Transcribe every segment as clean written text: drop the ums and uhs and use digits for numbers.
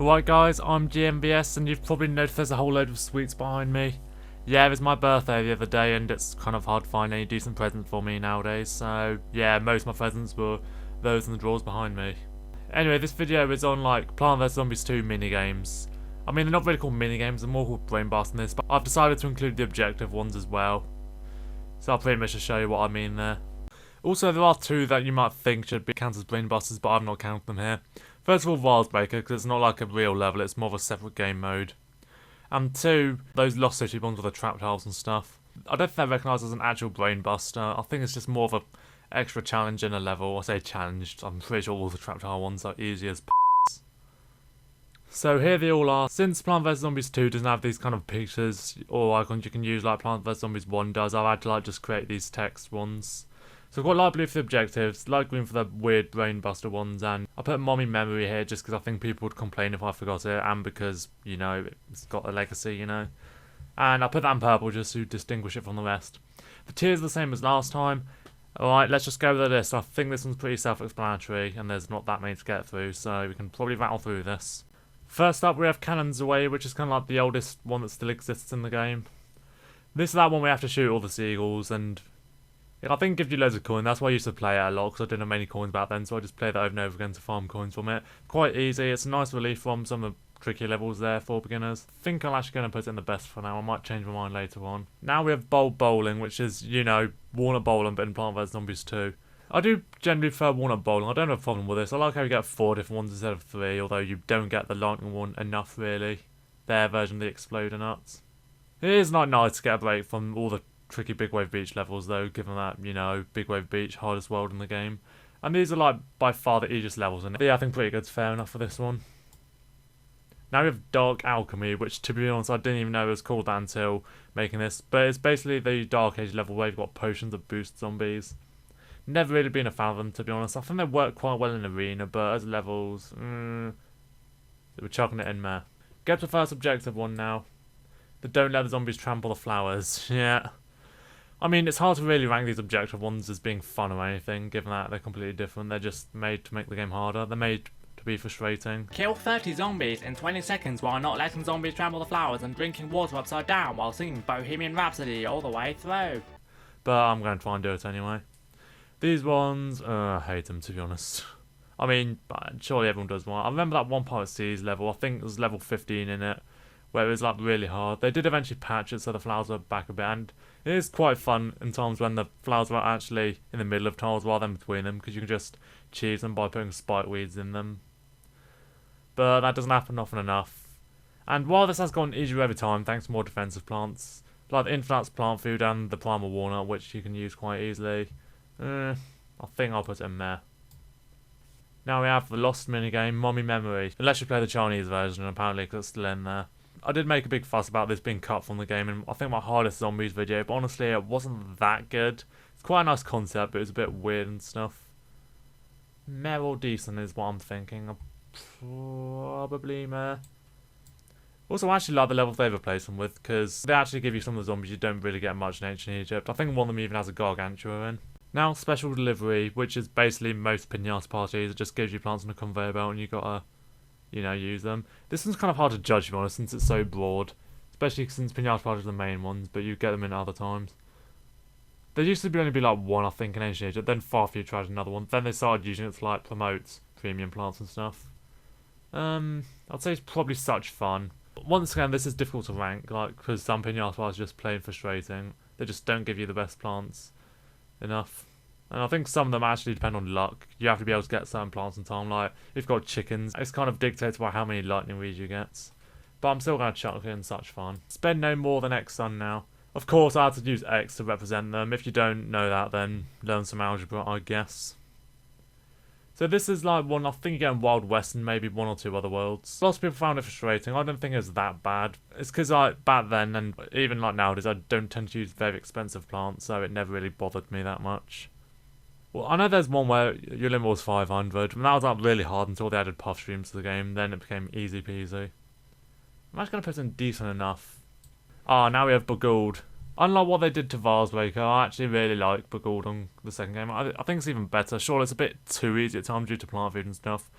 Alright guys, I'm GMBS and you've probably noticed there's a whole load of sweets behind me. Yeah, it was my birthday the other day and it's kind of hard to find any decent presents for me nowadays, so yeah, most of my presents were those in the drawers behind me. Anyway, this video is on like Plant vs Zombies 2 minigames. I mean, they're not really called minigames, they're more called brain blasting this, but I've decided to include the objective ones as well. So I'll pretty much just show you what I mean there. Also, there are two that you might think should be counted as brain busters, but I've not counted them here. First of all, Vase Breaker, because it's not like a real level, it's more of a separate game mode. And two, those Lost City ones with the trap tiles and stuff. I don't think they're recognised as an actual brain buster. I think it's just more of a extra challenge in a level. I say challenged, I'm pretty sure all the trap tile ones are easy as p***s. So here they all are. Since Plant vs Zombies 2 doesn't have these kind of pictures or icons you can use like Plant vs Zombies 1 does, I've had to like just create these text ones. So I've got light blue for the objectives, light green for the weird brain buster ones, and I put mommy memory here just because I think people would complain if I forgot it, and because, you know, it's got a legacy, you know. And I put that in purple just to distinguish it from the rest. The tiers are the same as last time. Alright, let's just go with this. I think this one's pretty self-explanatory, and there's not that many to get through, so we can probably rattle through this. First up, we have Cannons Away, which is kind of like the oldest one that still exists in the game. This is that one we have to shoot all the seagulls, and I think it gives you loads of coins. That's why I used to play it a lot, because I didn't have many coins back then, so I just play that over and over again to farm coins from it. Quite easy. It's a nice relief from some of the tricky levels there for beginners. I think I'm actually going to put it in the best for now. I might change my mind later on. Now we have Bold Bowling, which is, you know, Walnut Bowling, but in Plant vs Zombies 2. I do generally prefer Walnut Bowling. I don't have a problem with this. I like how you get 4 different ones instead of 3, although you don't get the lightning one enough, really. Their version of the Exploder Nuts. It is not nice to get a break from all the tricky Big Wave Beach levels though, given that, you know, Big Wave Beach, hardest world in the game. And these are like by far the easiest levels in it. But yeah, I think pretty good's fair enough for this one. Now we have Dark Alchemy, which to be honest I didn't even know it was called that until making this. But it's basically the Dark Age level where you've got potions that boost zombies. Never really been a fan of them, to be honest. I think they work quite well in Arena, but as levels, we're chucking it in there. Get to the first objective one now. The Don't Let the Zombies Trample the Flowers. Yeah. I mean, it's hard to really rank these objective ones as being fun or anything, given that they're completely different. They're just made to make the game harder. They're made to be frustrating. Kill 30 zombies in 20 seconds while not letting zombies trample the flowers and drinking water upside down while singing Bohemian Rhapsody all the way through. But I'm going to try and do it anyway. These ones, I hate them, to be honest. I mean, surely everyone does one. I remember that one Pirate Seas level, I think it was level 15 in it, where it was like really hard. They did eventually patch it so the flowers were back a bit, and it is quite fun in times when the flowers are actually in the middle of tiles rather than between them, because you can just cheese them by putting spike weeds in them. But that doesn't happen often enough. And while this has gone easier every time thanks to more defensive plants, like the Infinite's Plant Food and the Primal Walnut, which you can use quite easily, I think I'll put it in there. Now we have the Lost minigame, Mommy Memory. Unless you play the Chinese version, apparently, because it's still in there. I did make a big fuss about this being cut from the game, and I think my hardest zombies video, but honestly it wasn't that good. It's quite a nice concept, but it was a bit weird and stuff. Meryl decent is what I'm thinking. Probably meh. Also, I actually like the levels they replace them with, because they actually give you some of the zombies you don't really get much in ancient Egypt. I think one of them even has a gargantua in. Now, Special Delivery, which is basically most pinata parties. It just gives you plants on a conveyor belt and you gotta, you know, use them. This one's kind of hard to judge, to be honest, since it's so broad. Especially since pinata parties are the main ones, but you get them in other times. There used to only be like one, I think, in ancient Egypt. Then Farfew tried another one. Then they started using it to like promote premium plants and stuff. I'd say it's probably such fun. Once again, this is difficult to rank, like, because some pinata parties are just plain frustrating. They just don't give you the best plants enough. And I think some of them actually depend on luck. You have to be able to get certain plants in time. Like, if you've got chickens, it's kind of dictated by how many lightning reeds you get. But I'm still going to chuck it in such fun. Spend no more than X sun now. Of course, I had to use X to represent them. If you don't know that, then learn some algebra, I guess. So this is like one, I think you get in Wild West and maybe one or two other worlds. Lots of people found it frustrating. I don't think it was that bad. It's because back then, and even like nowadays, I don't tend to use very expensive plants, so it never really bothered me that much. Well, I know there's one where your limit was 500, and that was like really hard until they added puff streams to the game, then it became easy peasy. I'm actually going to put in decent enough. Now we have Begooled. Unlike what they did to Vase Breaker, I actually really like Begooled on the second game. I think it's even better. Sure, it's a bit too easy at times due to plant food and stuff,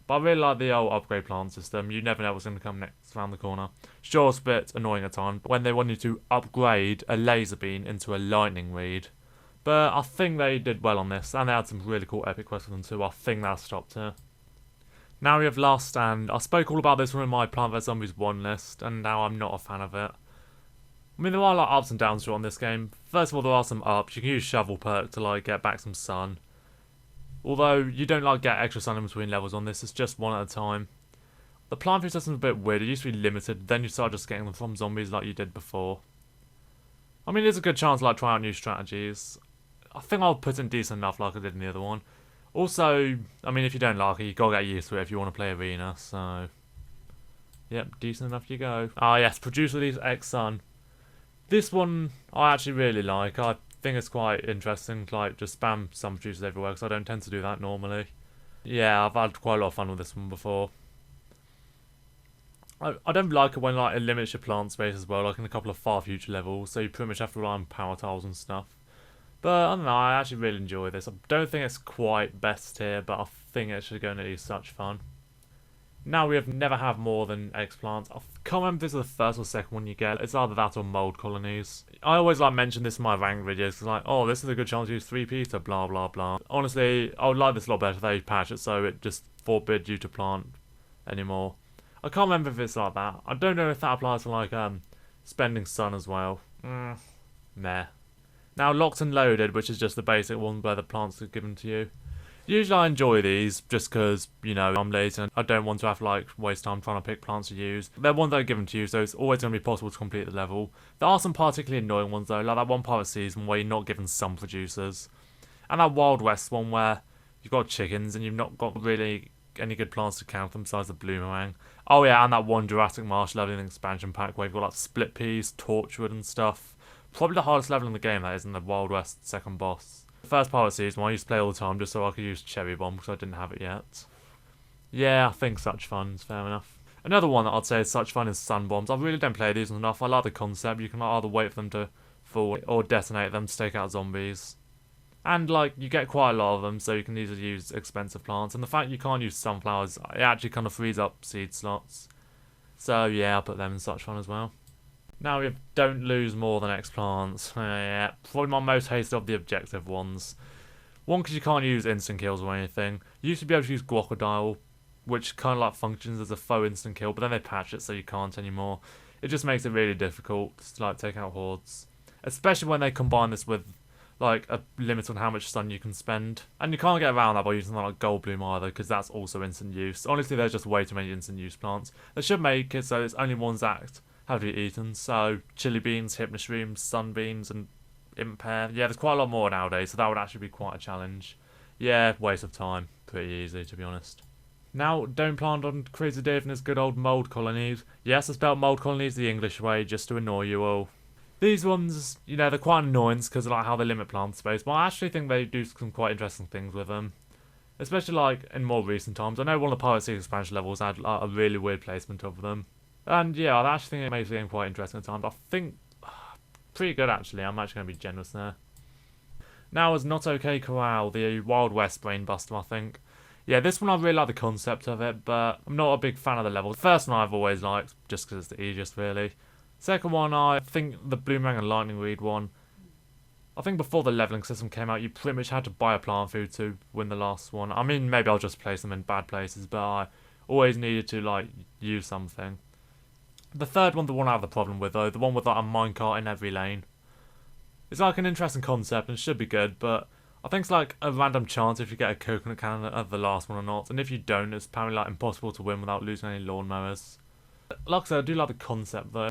But I really like the old upgrade plant system. You never know what's going to come next around the corner. Sure, it's a bit annoying at times when they want you to upgrade a laser beam into a lightning reed. But I think they did well on this, and they had some really cool epic quests with them too. I think that stopped here. Now we have Last Stand. I spoke all about this one in my Plant vs Zombies 1 list, and now I'm not a fan of it. I mean, there are like ups and downs on this game. First of all, there are some ups. You can use Shovel Perk to like get back some sun. Although you don't like get extra sun in between levels on this, it's just one at a time. The plant food system is a bit weird. It used to be limited, then you start just getting them from zombies like you did before. I mean, there's a good chance to like try out new strategies. I think I'll put in decent enough like I did in the other one. Also, I mean, if you don't like it, you gotta get used to it if you want to play Arena, so... Yep, decent enough you go. Ah yes, Produce Release X Sun. This one I actually really like. I think it's quite interesting to like just spam sun producers everywhere because I don't tend to do that normally. Yeah, I've had quite a lot of fun with this one before. I don't like it when like it limits your plant space as well, like in a couple of far future levels, so you pretty much have to rely on power tiles and stuff. But I don't know, I actually really enjoy this. I don't think it's quite best tier, but I think it's going to be such fun. Now we have Never Have More Than X Plants. I can't remember if this is the first or second one you get. It's either that or mold colonies. I always like mention this in my rank videos because like, oh, this is a good chance to use 3p to blah blah blah. Honestly, I would like this a lot better if they patch it so it just forbid you to plant anymore. I can't remember if it's like that. I don't know if that applies to like spending sun as well. Meh. Now Locked and Loaded, which is just the basic one where the plants are given to you. Usually I enjoy these just because, you know, I'm lazy and I don't want to have to like waste time trying to pick plants to use. They're ones that are given to you, so it's always going to be possible to complete the level. There are some particularly annoying ones though, like that one part of the season where you're not given sun producers. And that Wild West one where you've got chickens and you've not got really any good plants to count them besides the bloomerang. Oh yeah, and that one Jurassic Marsh level in the expansion pack where you've got like split peas, torchwood and stuff. Probably the hardest level in the game, that is, in the Wild West second boss. The first part of the season, I used to play all the time just so I could use Cherry Bomb because I didn't have it yet. Yeah, I think Such Fun is fair enough. Another one that I'd say is Such Fun is Sun Bombs. I really don't play these enough. I like the concept. You can either wait for them to fall or detonate them to take out zombies. And like, you get quite a lot of them, so you can easily use expensive plants. And the fact you can't use sunflowers, it actually kind of frees up seed slots. So yeah, I'll put them in Such Fun as well. Now we have Don't Lose More Than X Plants. Yeah, probably my most hated of the objective ones. One, because you can't use instant kills or anything. You used to be able to use Crocodile, which kind of like functions as a faux instant kill, but then they patched it so you can't anymore. It just makes it really difficult to like take out hordes. Especially when they combine this with like a limit on how much sun you can spend. And you can't get around that by using something like Gold Bloom either, because that's also instant use. Honestly, there's just way too many instant use plants. They should make it so it's only ones that have to be eaten. So chili beans, hypnoshrooms, sunbeams, and impair. Yeah, there's quite a lot more nowadays, so that would actually be quite a challenge. Yeah, waste of time. Pretty easy, to be honest. Now, don't plant on Crazy Dave and his good old mold colonies. Yes, I spelled mold colonies the English way, just to annoy you all. These ones, you know, they're quite annoying because of like how they limit plant space, but I actually think they do some quite interesting things with them. Especially like in more recent times. I know one of the Pirate Sea expansion levels had like, a really weird placement of them. And yeah, I actually think it makes the game quite interesting at times. I think pretty good actually. I'm actually going to be generous there. Now is Not Okay Corral, the Wild West Brainbuster, I think. Yeah, this one I really like the concept of it, but I'm not a big fan of the level. The first one I've always liked, just because it's the easiest really. Second one, I think the Bloomerang and Lightning Reed one. I think before the leveling system came out, you pretty much had to buy a plant food to win the last one. I mean, maybe I'll just place them in bad places, but I always needed to, like, use something. The third one, the one I have the problem with, though, the one with, like, a minecart in every lane. It's, like, an interesting concept and should be good, but I think it's, like, a random chance if you get a coconut cannon at the last one or not. And if you don't, it's apparently, like, impossible to win without losing any lawnmowers. Like I said, I do like the concept, though.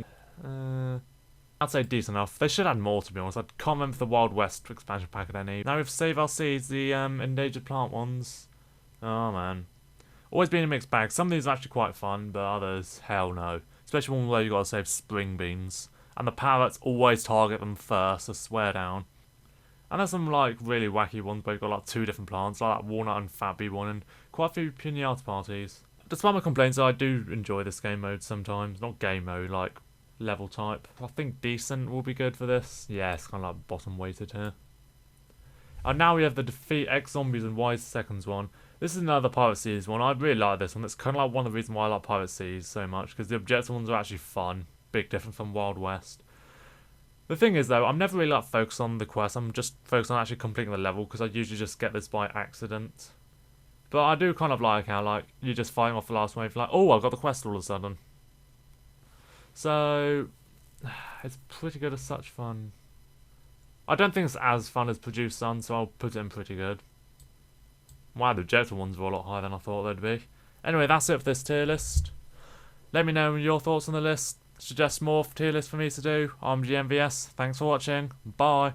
I'd say decent enough. They should add more, to be honest. I can't remember if the Wild West expansion pack had any. Now we have Save Our Seeds, the endangered plant ones. Oh man, always been a mixed bag. Some of these are actually quite fun, but others, hell no. Especially one where you gotta save spring beans, and the parrots always target them first. I swear down. And there's some like really wacky ones where you've got like 2 different plants, like that walnut and fat bee one, and quite a few pinata parties. Despite my complaints, I do enjoy this game mode sometimes. Not game mode, like level type. I think decent will be good for this. Yeah, it's kind of like bottom weighted here. And now we have the Defeat X Zombies and Wise Seconds one. This is another Pirate Seas one. I really like this one. It's kind of like one of the reasons why I like Pirate Seas so much, because the objective ones are actually fun. Big difference from Wild West. The thing is, though, I'm never really like focused on the quest. I'm just focused on actually completing the level, because I usually just get this by accident. But I do kind of like how, like, you're just fighting off the last wave, like, oh, I got the quest all of a sudden. So, it's pretty good as such fun. I don't think it's as fun as Produce Sun, so I'll put it in pretty good. Wow, the objective ones were a lot higher than I thought they'd be. Anyway, that's it for this tier list. Let me know your thoughts on the list. Suggest more tier lists for me to do. I'm GMVS. Thanks for watching. Bye.